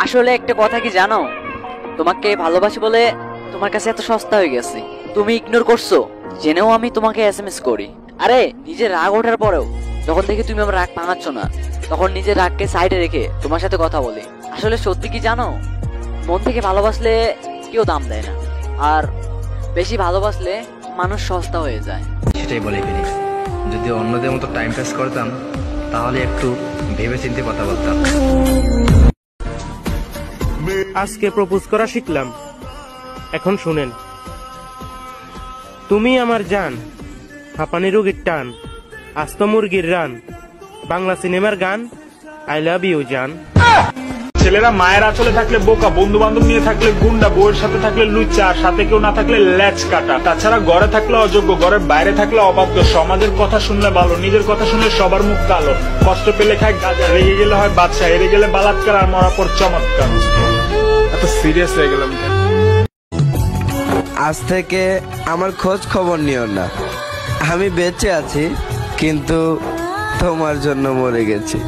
আসলে একটা কথা কি জানো, তোমাকে ভালোবাসি বলে তোমার কাছে এত সস্তা হয়ে গেছে, তুমি ইগনোর করছো জেনেও আমি তোমাকে এসএমএস করি। আরে নিজের রাগ ওঠার পরেও যখন দেখি তুমি আমার রাগ ভাঙাচ্ছ না, তখন নিজের রাগকে সাইডে রেখে তোমার সাথে কথা বলি। আসলে সত্যি কি জানো, মন থেকে ভালোবাসলে কেউ দাম দেয় না, আর বেশি ভালোবাসলে মানুষ সস্তা হয়ে যায়। সেটাই বলে ফেলি, যদি অন্যদের মতো টাইম পাস করতাম তাহলে একটু ভেবে চিন্তে কথা বলতাম। আজকে প্রপোজ করা শিখলাম, এখন শুনেন। তুমি আমার জান, হাঁপানি রোগীর টান, আস্ত মুরগির রান, বাংলা সিনেমার গান, আই লাভ ইউ জান। ছেলেরা মায়ের আঁচলে থাকলে বোকা, বন্ধু বান্ধব নিয়ে থাকলে গুন্ডা, বউয়ের সাথে থাকলে লুচ্চা, আর সাথে কেউ না থাকলে ল্যাচ কাটা। তাছাড়া ঘরে থাকলে অযোগ্য, ঘরের বাইরে থাকলে অবাধ্য। সমাজের কথা শুনলে ভালো, নিজের কথা শুনলে সবার মুখ কালো। কষ্ট পেলে খায় গাঁজা, রেগে গেলে হয় বাদশা, হেরে গেলে বালাৎকার, আর মরার পর চমৎকার। এত সিরিয়াস হয়ে গেলাম। আজ থেকে আমার খোঁজ খবর নিও না, আমি বেঁচে আছি কিন্তু তোমার জন্য মরে গেছি।